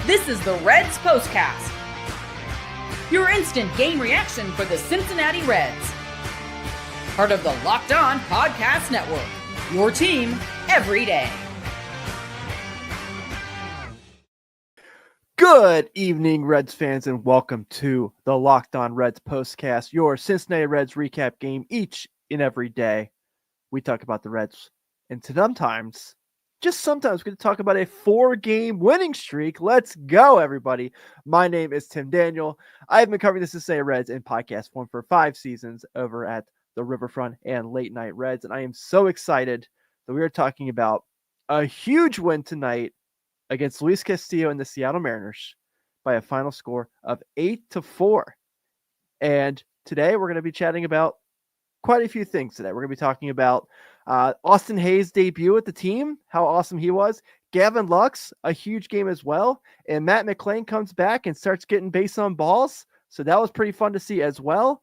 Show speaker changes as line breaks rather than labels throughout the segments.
This is the Reds Postcast, your instant game reaction for the Cincinnati Reds. Part of the Locked On Podcast Network, your team every day.
Good evening, Reds fans, and welcome to the Locked On Reds Postcast, your Cincinnati Reds recap game each and every day. We talk about the Reds, and sometimes, just sometimes, we're going to talk about a 4-game winning streak. Let's go, everybody. My name is Tim Daniel. I've been covering the Cincinnati Reds in podcast form for 5 seasons over at the Riverfront and Late Night Reds, and I am so excited that we are talking about a huge win tonight against Luis Castillo and the Seattle Mariners by a final score of 8-4. And today we're going to be chatting about quite a few things today. We're going to be talking about Austin Hays' debut with the team, how awesome he was. Gavin Lux, a huge game as well. And Matt McLain comes back and starts getting base on balls. So that was pretty fun to see as well.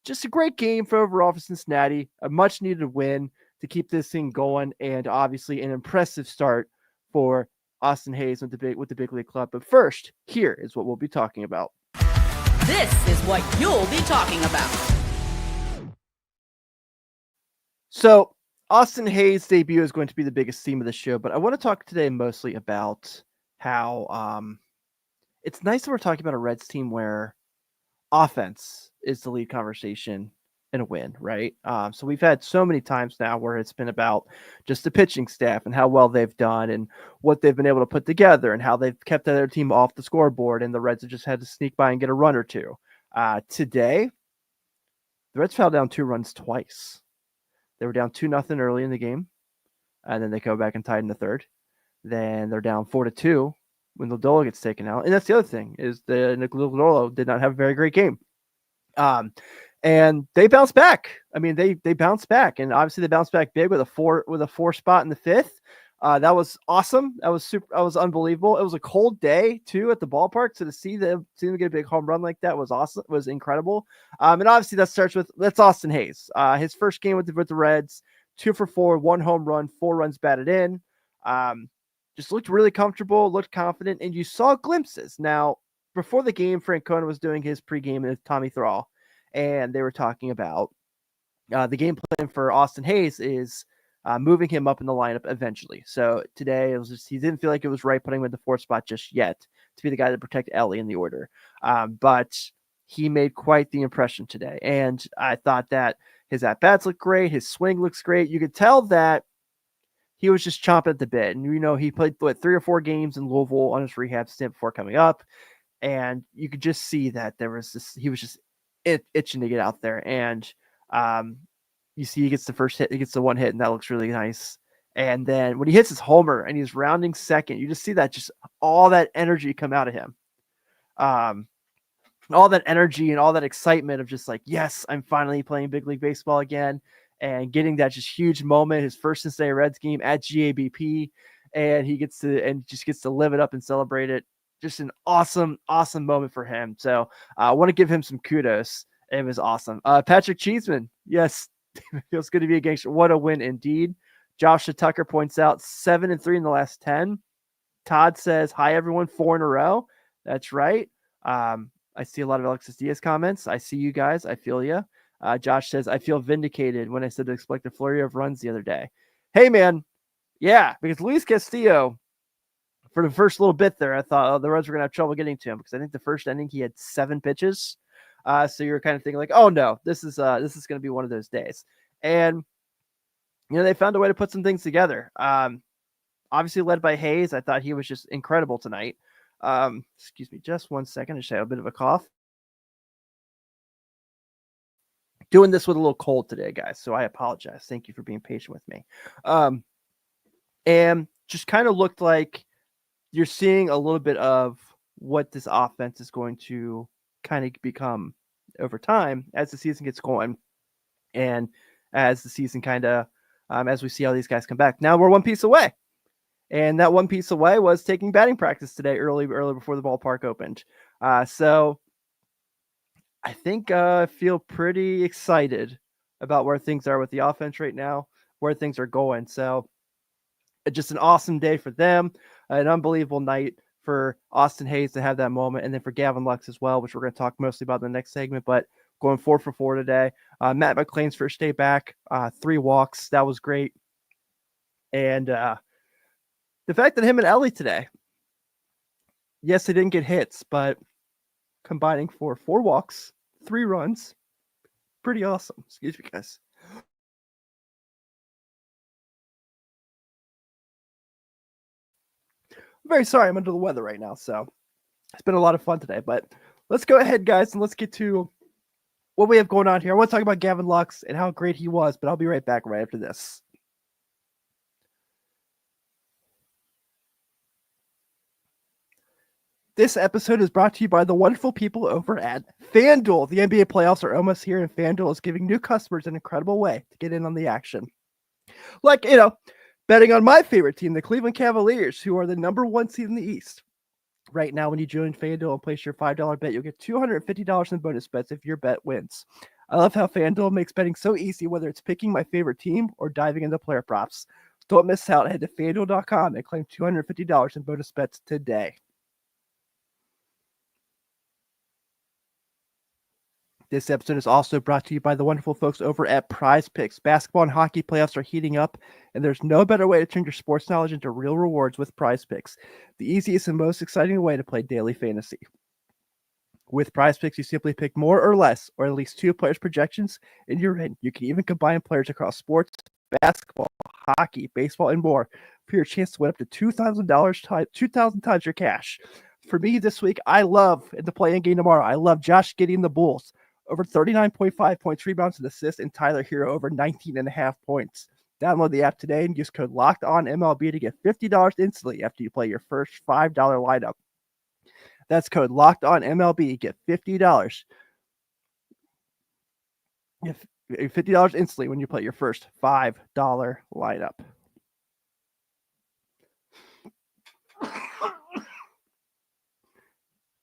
Just a great game for overall for Cincinnati, a much needed win to keep this thing going. And obviously an impressive start for Austin Hays with the big league club. But first, here is what we'll be talking about.
This is what you'll be talking about.
So Austin Hays' debut is going to be the biggest theme of the show, but I want to talk today mostly about how it's nice that we're talking about a Reds team where offense is the lead conversation in a win, right? So we've had so many times now where it's been about just the pitching staff and how well they've done and what they've been able to put together and how they've kept their team off the scoreboard, and the Reds have just had to sneak by and get a run or two. Today, the Reds fell down 2 runs twice. They were down 2-0 early in the game, and then they go back and tied in the third. Then they're down 4-2 when Lodolo gets taken out. And that's the other thing, is that Nick Lodolo did not have a very great game. And they bounced back. I mean, they bounced back, and obviously they bounced back big with a 4 spot in the 5th. That was awesome. That was unbelievable. It was a cold day too at the ballpark, so to see them get a big home run like that was awesome. It was incredible. And obviously that's Austin Hays. His first game with the Reds, 2 for 4, 1 home run, 4 runs batted in. Just looked really comfortable, looked confident, and you saw glimpses. Now, before the game, Francona was doing his pregame with Tommy Thrall, and they were talking about the game plan for Austin Hays is moving him up in the lineup eventually. So today it was just, he didn't feel like it was right putting him in the 4th spot just yet to be the guy to protect Ellie in the order. But he made quite the impression today. And I thought that his at-bats looked great. His swing looks great. You could tell that he was just chomping at the bit. And, he played 3 or 4 games in Louisville on his rehab stint before coming up. And you could just see that he was just itching to get out there. And you see he gets the first hit, he gets the 1 hit, and that looks really nice. And then when he hits his homer and he's rounding second, you just see that, just all that energy come out of him. All that energy and all that excitement of just like, yes, I'm finally playing big league baseball again, and getting that just huge moment, his first Cincinnati Reds game at GABP, and he gets to live it up and celebrate it. Just an awesome, awesome moment for him. So I want to give him some kudos. It was awesome. Patrick Cheeseman, yes, feels good to be a gangster. What a win indeed. Josh Tucker points out 7-3 in the last 10. Todd says, hi, everyone, 4 in a row. That's right. I see a lot of Alexis Diaz comments. I see you guys. I feel you. Josh says, I feel vindicated when I said to expect a flurry of runs the other day. Hey, man. Yeah, because Luis Castillo, for the first little bit there, I thought the Reds were going to have trouble getting to him, because I think the first inning he had 7 pitches. So you were kind of thinking like, oh no, this is going to be one of those days. And, they found a way to put some things together. Obviously led by Hays. I thought he was just incredible tonight. Excuse me, just 1 second. I just had a bit of a cough. Doing this with a little cold today, guys, so I apologize. Thank you for being patient with me. And just kind of looked like you're seeing a little bit of what this offense is going to kind of become over time as the season gets going, and as the season kind of as we see how these guys come back. Now we're 1 piece away, and that 1 piece away was taking batting practice today early before the ballpark opened. So I think I feel pretty excited about where things are with the offense right now, where things are going. So just an awesome day for them, an unbelievable night for Austin Hayes to have that moment, and then for Gavin Lux as well, which we're going to talk mostly about in the next segment. But going 4 for 4 today. Matt McClain's first day back, 3 walks. That was great. And the fact that him and Ellie today, yes, they didn't get hits, but combining for 4 walks, 3 runs, pretty awesome. Excuse me, guys. I'm very sorry. I'm under the weather right now, so it's been a lot of fun today. But let's go ahead, guys, and let's get to what we have going on here. I want to talk about Gavin Lux and how great he was, but I'll be right back right after this. This episode is brought to you by the wonderful people over at FanDuel. The NBA playoffs are almost here, and FanDuel is giving new customers an incredible way to get in on the action. Like, betting on my favorite team, the Cleveland Cavaliers, who are the number 1 seed in the East. Right now, when you join FanDuel and place your $5 bet, you'll get $250 in bonus bets if your bet wins. I love how FanDuel makes betting so easy, whether it's picking my favorite team or diving into player props. Don't miss out. Head to FanDuel.com and claim $250 in bonus bets today. This episode is also brought to you by the wonderful folks over at Prize Picks. Basketball and hockey playoffs are heating up, and there's no better way to turn your sports knowledge into real rewards with Prize Picks, the easiest and most exciting way to play daily fantasy. With Prize Picks, you simply pick more or less, or at least 2 players' projections, and you're in. You can even combine players across sports, basketball, hockey, baseball, and more for your chance to win up to $2,000, 2,000 times your cash. For me this week, I love, in the play-in game tomorrow, I love Josh Giddey and the Bulls. Over 39.5 points, rebounds, and assists, and Tyler Hero over 19.5 points. Download the app today and use code LOCKEDONMLB to get $50 instantly after you play your first $5 lineup. That's code LOCKEDONMLB. Get $50. $50 instantly when you play your first $5 lineup.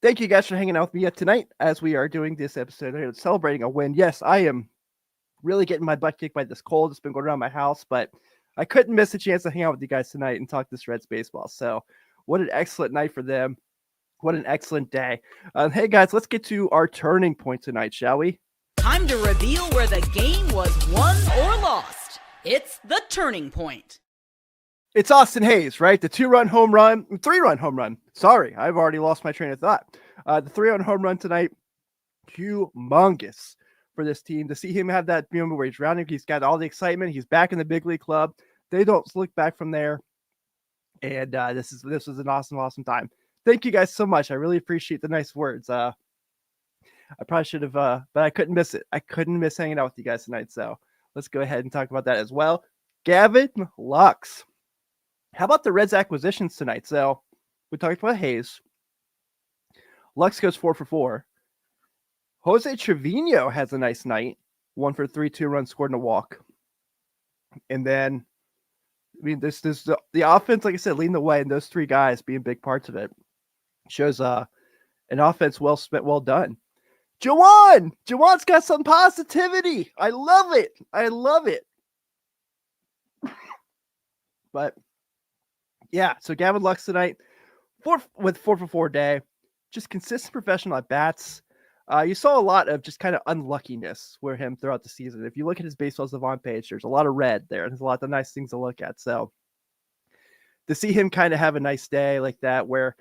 Thank you guys for hanging out with me tonight as we are doing this episode, celebrating a win. Yes, I am really getting my butt kicked by this cold. It's been going around my house, but I couldn't miss a chance to hang out with you guys tonight and talk this Reds baseball. So what an excellent night for them. What an excellent day. Hey guys, let's get to our turning point tonight, shall we?
Time to reveal where the game was won or lost. It's the turning point.
It's Austin Hayes, right? The 3-run home run. Sorry, I've already lost my train of thought. The 3-run home run tonight, humongous for this team. To see him have that moment where he's rounding, he's got all the excitement. He's back in the big league club. They don't look back from there. And this was an awesome time. Thank you guys so much. I really appreciate the nice words. I probably should have, but I couldn't miss it. I couldn't miss hanging out with you guys tonight. So let's go ahead and talk about that as well. Gavin Lux. How about the Reds acquisitions tonight? So we talked about Hayes. Lux goes 4 for 4. Jose Trevino has a nice night. 1 for 3, 2 runs scored and a walk. And then, this the offense, like I said, leading the way, and those 3 guys being big parts of it shows an offense well spent, well done. Jawan's got some positivity. I love it. But yeah, so Gavin Lux tonight, 4 for 4 day, just consistent professional at bats. You saw a lot of just kind of unluckiness for him throughout the season. If you look at his baseball savant page, there's a lot of red there. There's a lot of nice things to look at. So to see him kind of have a nice day like that, where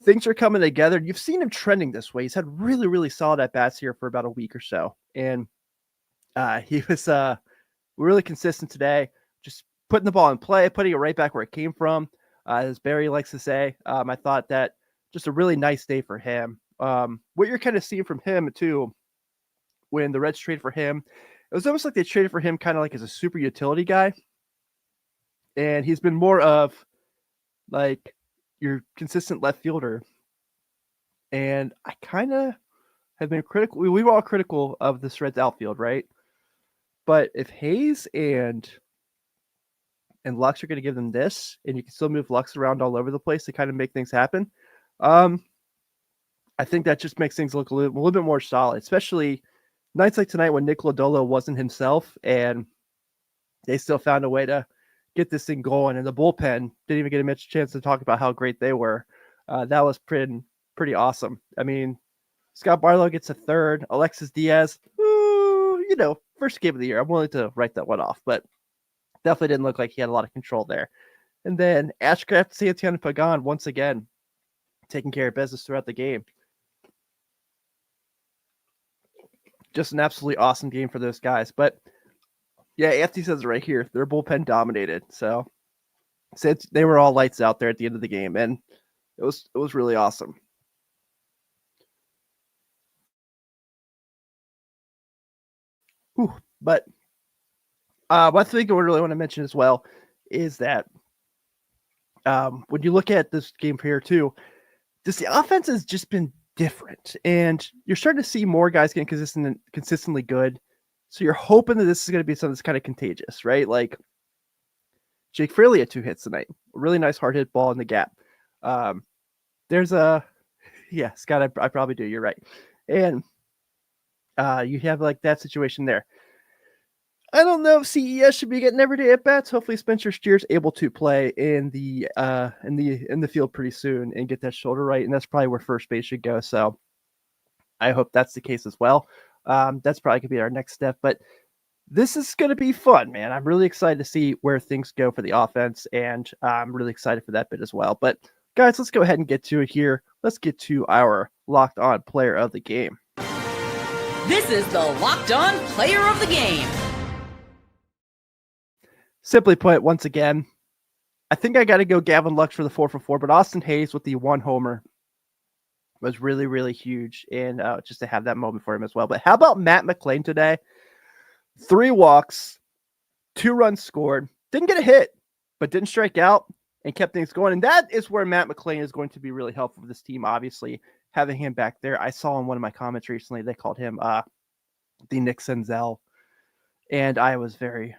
things are coming together, you've seen him trending this way. He's had really, really solid at bats here for about a week or so, and he was really consistent today. Just putting the ball in play, putting it right back where it came from. As Barry likes to say, I thought that just a really nice day for him. What you're kind of seeing from him too, when the Reds traded for him, it was almost like they traded for him kind of like as a super utility guy. And he's been more of like your consistent left fielder. And I kind of have been critical. We were all critical of this Reds outfield, right? But if Hayes and Lux are going to give them this, and you can still move Lux around all over the place to kind of make things happen, I think that just makes things look a little bit more solid, especially nights like tonight when Nick Lodolo wasn't himself, and they still found a way to get this thing going. And the bullpen didn't even get a chance to talk about how great they were. That was pretty awesome. I mean, Scott Barlow gets a third. Alexis Diaz, first game of the year. I'm willing to write that one off, but definitely didn't look like he had a lot of control there. And then Ashcraft, Santiago, and Pagan, once again, taking care of business throughout the game. Just an absolutely awesome game for those guys. But yeah, Anthony says it right here. Their bullpen dominated. So since they were all lights out there at the end of the game, and it was really awesome. But one thing I really want to mention as well is that when you look at this game here too, the offense has just been different, and you're starting to see more guys getting consistently good. So you're hoping that this is going to be something that's kind of contagious, right? Like Jake Fraley had 2 hits tonight, a really nice hard hit ball in the gap. Scott, I probably do. You're right, and you have like that situation there. I don't know if CES should be getting everyday at bats. Hopefully Spencer Steer's able to play in the field pretty soon and get that shoulder right, and that's probably where first base should go. So I hope that's the case as well. That's probably gonna be our next step, but this is gonna be fun, man. I'm really excited to see where things go for the offense, and I'm really excited for that bit as well. But guys, let's go ahead and get to it here. Let's get to our Locked On Player of the Game.
This is the Locked On Player of the Game.
Simply put, once again, I think I got to go Gavin Lux for the 4 for 4, but Austin Hayes with the 1 homer was really, really huge, and just to have that moment for him as well. But how about Matt McLain today? 3 walks, 2 runs scored, didn't get a hit, but didn't strike out and kept things going. And that is where Matt McLain is going to be really helpful for this team, obviously, having him back there. I saw in one of my comments recently, they called him the Nick Senzel, and I was very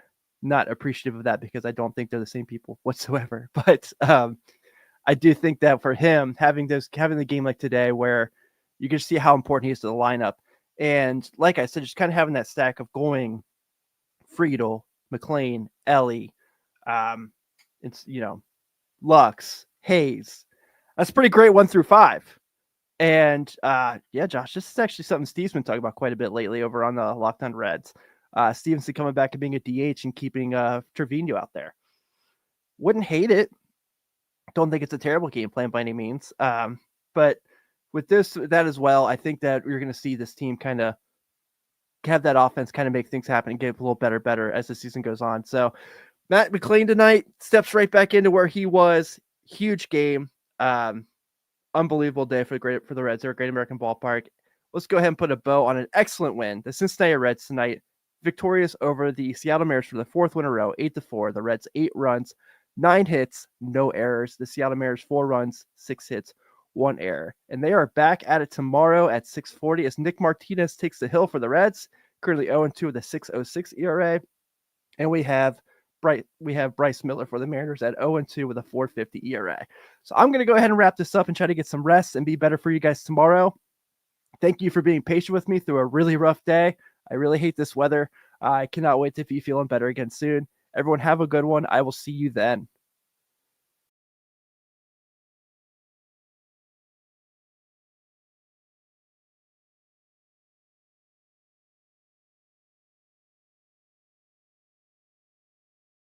not appreciative of that because I don't think they're the same people whatsoever. But I do think that for him, having the game like today where you can see how important he is to the lineup. And like I said, just kind of having that stack of going Friedel, McLain, Ellie, Lux, Hayes. That's a pretty great 1 through 5. And Josh, this is actually something Steve's been talking about quite a bit lately over on the Locked On Reds. Stevenson coming back and being a DH and keeping Trevino out there. Wouldn't hate it. Don't think it's a terrible game plan by any means. But with that as well, I think that you're going to see this team kind of have that offense kind of make things happen and get a little better as the season goes on. So Matt McLain tonight steps right back into where he was. Huge game. Unbelievable day for the Reds. They're a Great American Ballpark. Let's go ahead and put a bow on an excellent win. The Cincinnati Reds tonight, victorious over the Seattle Mariners for the 4th win in a row, 8-4. The Reds 8 runs, 9 hits, no errors. The Seattle Mariners 4 runs, 6 hits, 1 error. And they are back at it tomorrow at 6:40 as Nick Martinez takes the hill for the Reds, currently 0-2 with a 6.06 ERA. And we have Bryce Miller for the Mariners at 0-2 with a 4.50 ERA. So I'm going to go ahead and wrap this up and try to get some rest and be better for you guys tomorrow. Thank you for being patient with me through a really rough day. I really hate this weather. I cannot wait to be feeling better again soon. Everyone have a good one. I will see you then.